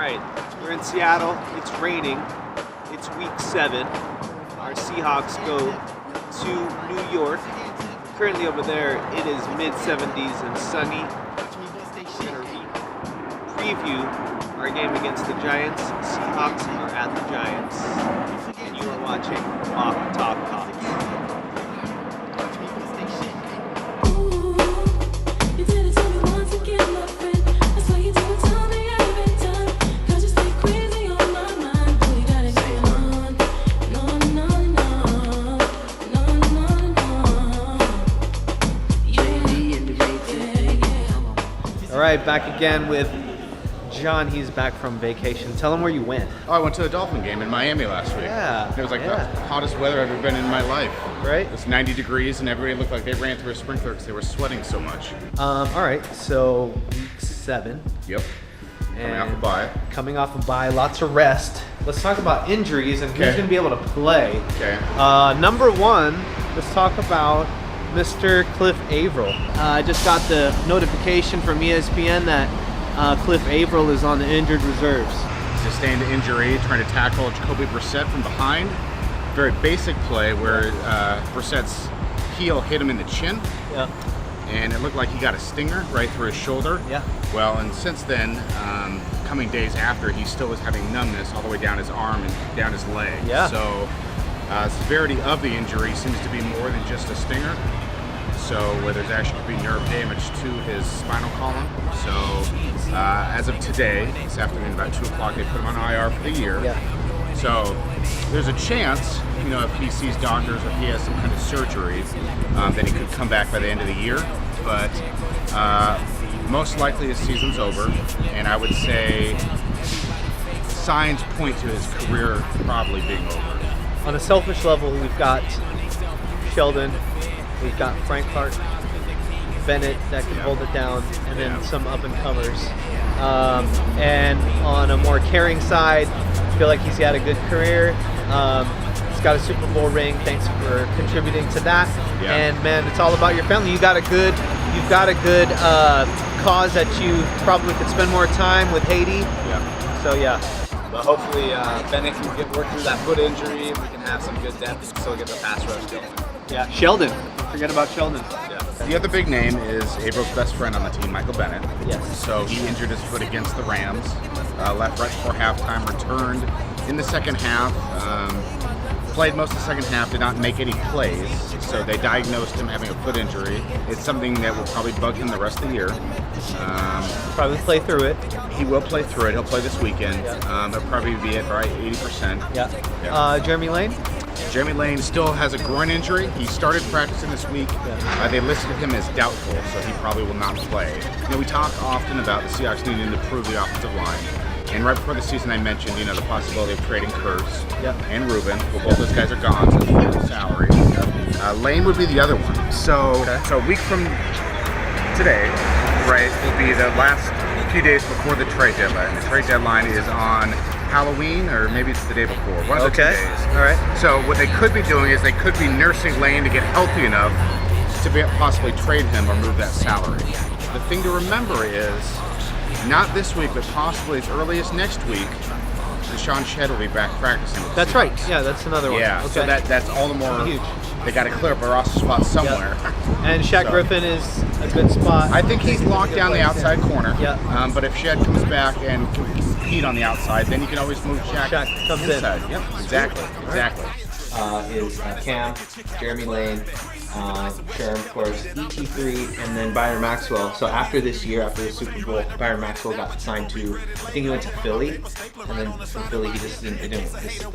right, we're in Seattle. It's raining. It's week 7. Our Seahawks go to New York. Currently over there, it is mid-70s and sunny. We're going to preview our game against the Giants. Seahawks are at the Giants. And you are watching Mock Talk Talks. All right, back again with John. He's back from vacation. Tell him where you went. Oh, I went to the Dolphin game in Miami last week. Yeah. It was like the hottest weather I've ever been in my life. Right. It was 90 degrees and everybody looked like they ran through a sprinkler because they were sweating so much. All right, so week 7. Yep. Coming off a bye. Coming off a bye, lots of rest. Let's talk about injuries and who's Okay. going to be able to play. Okay. Number 1, let's talk about Mr. Cliff Averill. I just got the notification from ESPN that Cliff Averill is on the injured reserves. Sustained injury trying to tackle Jacoby Brissett from behind. Very basic play where Brissett's heel hit him in the chin. Yeah. And it looked like he got a stinger right through his shoulder. Yeah. Well, and since then, coming days after, he still was having numbness all the way down his arm and down his leg. Yeah. So severity of the injury seems to be more than just a stinger. So where there's actually could be nerve damage to his spinal column. So as of today, this afternoon about 2 o'clock, they put him on IR for the year. Yeah. So there's a chance, if he sees doctors or if he has some kind of surgery, that he could come back by the end of the year. But most likely his season's over, and I would say signs point to his career probably being over. On a selfish level, we've got Sheldon, we've got Frank Clark, Bennett that can hold it down, and then some up-and-comers. And on a more caring side, I feel like he's had a good career. He's got a Super Bowl ring. Thanks for contributing to that. Yeah. And man, it's all about your family. You've got a good cause that you probably could spend more time with Haiti. Yeah. So yeah. But hopefully Bennett can work through that foot injury and we can have some good depth and still get the pass rush going. Yeah, Sheldon. Forget about Sheldon. Yeah. The other big name is Avrill's best friend on the team, Michael Bennett. Yes. So he injured his foot against the Rams, left right before halftime, returned in the second half, played most of the second half, did not make any plays, so they diagnosed him having a foot injury. It's something that will probably bug him the rest of the year. Probably play through it. He will play through it. He'll play this weekend. He'll probably be at right 80%. Yeah. Jeremy Lane? Jeremy Lane still has a groin injury. He started practicing this week. They listed him as doubtful, so he probably will not play. We talk often about the Seahawks needing to improve the offensive line. And right before the season I mentioned, the possibility of trading Kurtz and Ruben. Well, both those guys are gone, so it's full salary. Lane would be the other one. So a week from today, right, will be the last few days before the trade deadline. The trade deadline is on Halloween, or maybe it's the day before. One of the 2 days. All right. So what they could be doing is they could be nursing Lane to get healthy enough to possibly trade him or move that salary. The thing to remember is, not this week, but possibly as early as next week, Deshaun Shedd will be back practicing. With That's right. Yeah, that's another one. Yeah, Okay. so that's all the more huge. They got to clear up a roster spot somewhere. And Shaq Griffin is a good spot. I think he's locked down the outside corner. Yeah. But if Shedd comes back and can compete on the outside, then you can always move Shaq comes inside. in. Yep, exactly. Is Cam, Jeremy Lane, Sherm, of course, EP3, and then Byron Maxwell. So after this year, after the Super Bowl, Byron Maxwell got signed to, I think he went to Philly, and then from Philly he just the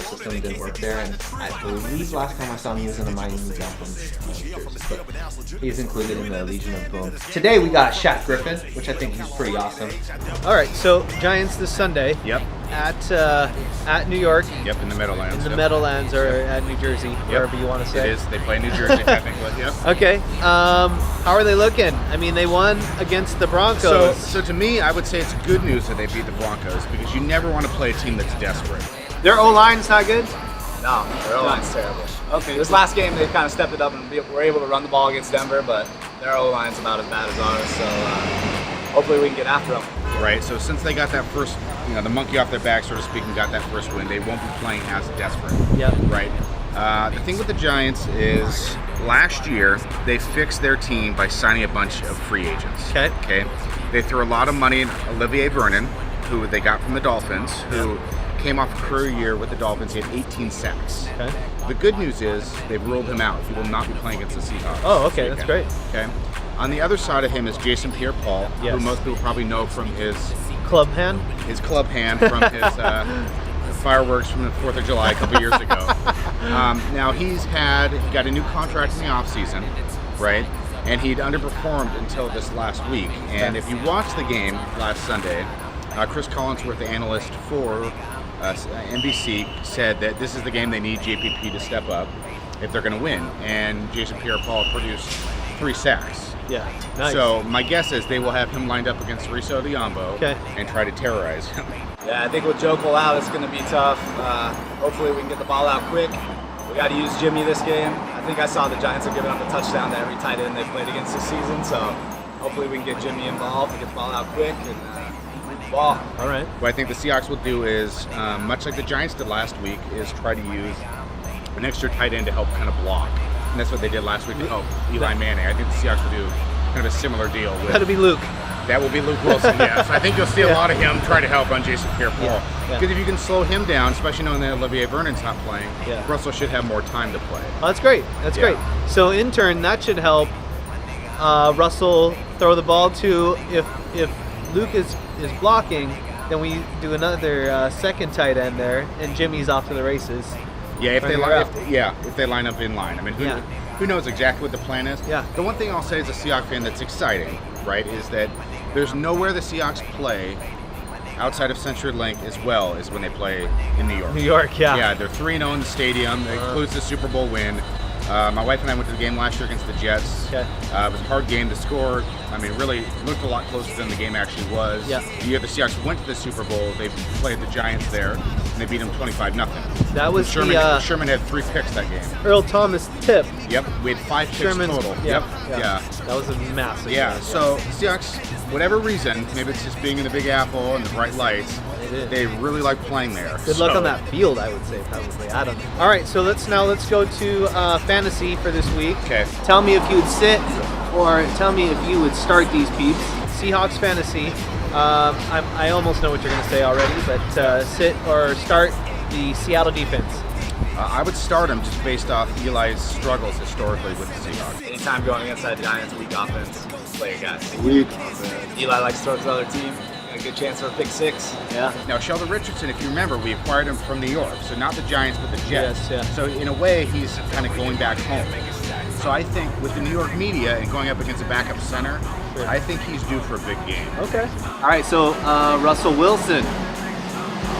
system didn't work there, and I believe last time I saw him he was in the Miami Dolphins jersey, but he's included in the Legion of Boom. Today we got Shaq Griffin, which I think he's pretty awesome. All right, so Giants this Sunday. Yep. At New York. Yep, in the Meadowlands. In the Meadowlands or at New Jersey, wherever you want to say. It is. They play New Jersey, technically. Yep. Okay. How are they looking? I mean, they won against the Broncos. So to me, I would say it's good news that they beat the Broncos because you never want to play a team that's desperate. Their O-line's not good? No, their O-line's terrible. Okay, this last game they kind of stepped it up and were able to run the ball against Denver, but their O-line's about as bad as ours, so hopefully we can get after them. right? So since they got that first, the monkey off their back, so to speak, and got that first win, they won't be playing as desperate. Yeah. Right. The thing with the Giants is last year they fixed their team by signing a bunch of free agents. Okay. They threw a lot of money in Olivier Vernon, who they got from the Dolphins, who came off a career year with the Dolphins. He had 18 sacks. Okay. The good news is they've ruled him out. He will not be playing against the Seahawks. Oh, okay, that's great. Okay. On the other side of him is Jason Pierre-Paul, Yes. who most people probably know from his Club hand. club hand from his fireworks from the 4th of July a couple years ago. Now he got a new contract in the offseason, right? And he'd underperformed until this last week. And if you watched the game last Sunday, Chris Collinsworth, the analyst for NBC, said that this is the game they need JPP to step up if they're going to win. And Jason Pierre-Paul produced 3 sacks. Yeah, nice. So my guess is they will have him lined up against Riso Diambo and try to terrorize him. Yeah, I think with Jokel out, it's going to be tough. Hopefully we can get the ball out quick. We got to use Jimmy this game. I think I saw the Giants have given up a touchdown to every tight end they played against this season, so hopefully we can get Jimmy involved and get the ball out quick and move the ball. All right. What I think the Seahawks will do is, much like the Giants did last week, is try to use an extra tight end to help kind of block. And that's what they did last week to help Eli Manning. I think the Seahawks will do kind of a similar deal. That'll be Luke. That will be Luke Wilson, yes. I think you'll see a lot of him try to help on Jason Pierre-Paul. Because if you can slow him down, especially knowing that Olivier Vernon's not playing, Russell should have more time to play. Oh, that's great. That's great. So in turn, that should help Russell throw the ball to, if Luke is blocking, then we do another second tight end there, and Jimmy's off to the races. Yeah, if they line up in line. I mean, who knows exactly what the plan is? Yeah. The one thing I'll say as a Seahawks fan that's exciting, right, is that there's nowhere the Seahawks play outside of CenturyLink as well as when they play in New York. New York, yeah. Yeah, they're 3-0 in the stadium. It includes the Super Bowl win. My wife and I went to the game last year against the Jets. Okay. It was a hard game to score. I mean, really looked a lot closer than the game actually was. Yeah. The year the Seahawks went to the Super Bowl, they played the Giants there, and they beat them 25-0. That was Sherman had 3 picks that game. Earl Thomas tip. Yep, we had 5 picks total. Yeah. Yeah. That was a massive. Yeah, so Seahawks, whatever reason, maybe it's just being in the Big Apple and the bright lights, they really like playing there. Good luck on that field, I would say, probably. I don't know. All right, so let's go to fantasy for this week. Okay. Tell me if you would sit, or tell me if you would start these peeps. Seahawks fantasy. I almost know what you're going to say already, but sit or start the Seattle defense. I would start him just based off Eli's struggles historically with the Seahawks. Anytime going against that Giants weak offense, play a guy. Weak. Eli likes to throw to the other team. A good chance for a pick 6. Yeah. Now, Sheldon Richardson, if you remember, we acquired him from New York, so not the Giants, but the Jets. Yes, yeah. So in a way, he's kind of going back home. So I think with the New York media and going up against a backup center, I think he's due for a big game. Okay. All right, so Russell Wilson.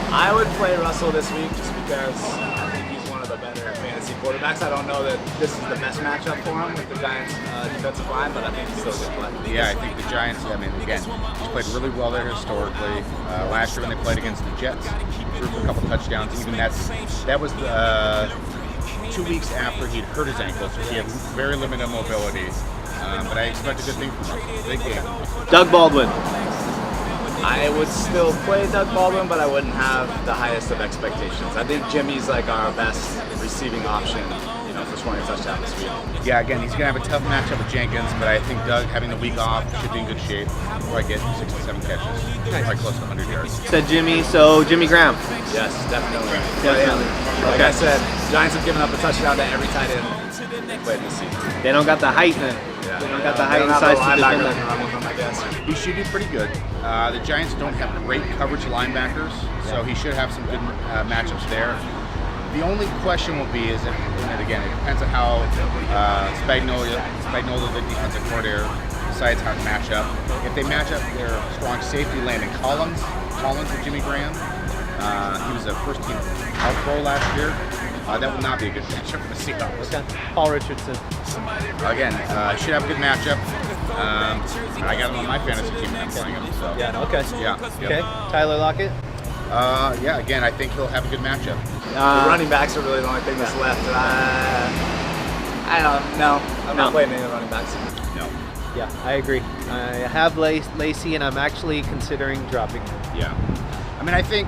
I would play Russell this week just because I think he's one of the better fantasy quarterbacks. I don't know that this is the best matchup for him with the Giants defensive line, but I think he's still a good play. Yeah, I think the Giants, I mean, again, he's played really well there historically. Last year when they played against the Jets, threw for a couple touchdowns. Even that was 2 weeks after he'd hurt his ankle, so he had very limited mobility. But I expect a good thing from him. Big game. Doug Baldwin. I would still play Doug Baldwin, but I wouldn't have the highest of expectations. I think Jimmy's like our best receiving option, for scoring a touchdown this week. Yeah, again, he's going to have a tough matchup with Jenkins, but I think Doug, having the week off, should be in good shape. Probably get 6 to 7 catches. Probably close to 100 yards. Said Jimmy, so Jimmy Graham. Yes, definitely. Definitely. Like I said, Giants have given up a touchdown to every tight end they played this season. They don't got the height then. Yeah. They don't got the height and size to defend them. I guess. He should do pretty good. The Giants don't have great coverage linebackers, so he should have some good matchups there. The only question will be is if, and again, it depends on how Spagnuolo, the defensive coordinator, decides how to match up. If they match up their strong safety Landon Collins with Jimmy Graham, he was a first-team All-Pro last year. That will not be a good matchup for the Seahawks. Okay. Paul Richardson. Again, should have a good matchup. I got him on my fantasy team and I'm playing him. So. Yeah. Okay. Yeah. Okay. Tyler Lockett. Yeah. Again, I think he'll have a good matchup. The running backs are really the only thing that's left. I don't know. I'm not playing any of the running backs. No. Yeah, I agree. I have Lacey, and I'm actually considering dropping him. Yeah. I mean, I think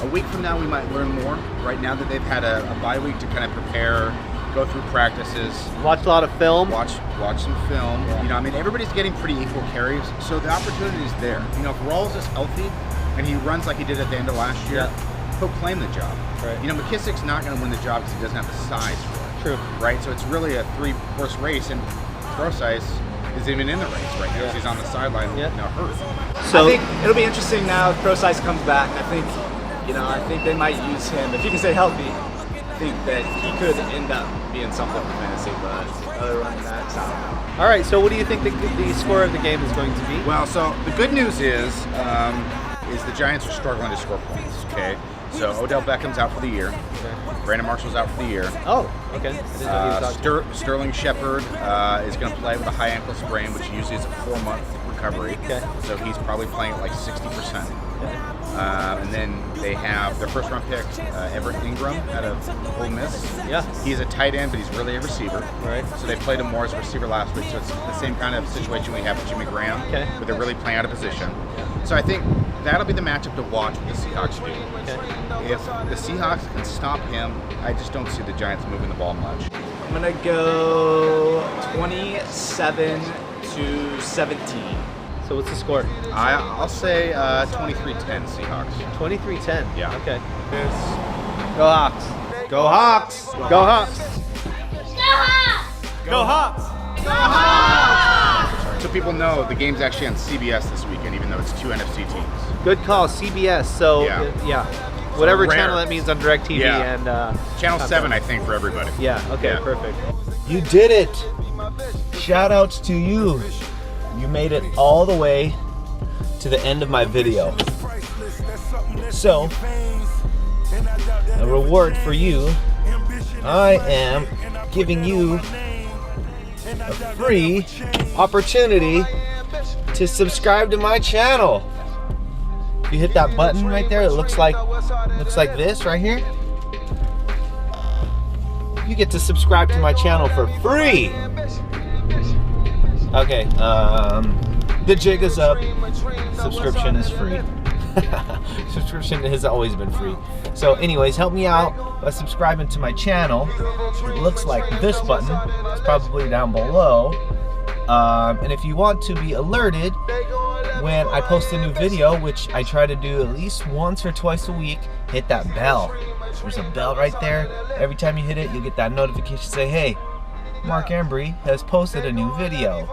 a week from now we might learn more. Right now that they've had a bye week to kind of prepare, go through practices, Watch a lot of film. watch some film. Yeah. You know, I mean, everybody's getting pretty equal carries, so the opportunity is there. You know, if Rawls is healthy and he runs like he did at the end of last year, he'll claim the job. Right. You know, McKissick's not going to win the job because he doesn't have the size for it. True. Right? So it's really a 3-horse race, and Grosseis isn't even in the race right now. Yeah. He's on the sideline, Yeah. you know, hurt. So I think it'll be interesting now if Grosseis comes back. I think they might use him. If he can stay healthy, I think that he could end up being something for fantasy, but other running backs, I don't know. All right, so what do you think the score of the game is going to be? Well, so the good news is the Giants are struggling to score points, okay? So Odell Beckham's out for the year. Brandon Marshall's out for the year. Oh, okay. I didn't know he was out. Sterling Shepard is going to play with a high ankle sprain, which usually is a 4-month recovery. Okay. So he's probably playing at like 60%. Okay. And then they have their first round pick, Everett Ingram, out of Ole Miss. Yeah. He's a tight end, but he's really a receiver. Right. So they played him more as a receiver last week. So it's the same kind of situation we have with Jimmy Graham, Okay. where they're really playing out of position. Yeah. So I think that'll be the matchup to watch with the Seahawks do. Okay. If the Seahawks can stop him, I just don't see the Giants moving the ball much. I'm gonna go 27-17. So what's the score? I'll say 23-10 Seahawks. 23-10. Yeah. Okay. Go Hawks. Go Hawks. Go Hawks. Go Hawks. Go Hawks. So people know the game's actually on CBS this weekend, even though it's 2 NFC teams. Good call, CBS. So Yeah. whatever rare. channel that means on DirecTV Yeah. and Channel 7, I think, for everybody. Yeah. Okay. Yeah. Perfect. You did it! Shout outs to you. You made it all the way to the end of my video. So, a reward for you, I am giving you a free opportunity to subscribe to my channel. If you hit that button right there, it looks like this right here. You get to subscribe to my channel for free. Okay, the jig is up. Subscription is free. Subscription has always been free. So anyways, help me out by subscribing to my channel. It looks like this button. It's probably down below. And if you want to be alerted when I post a new video, which I try to do at least once or twice a week, hit that bell. There's a bell right there. Every time you hit it, you'll get that notification say, hey, Mark Embry has posted a new video.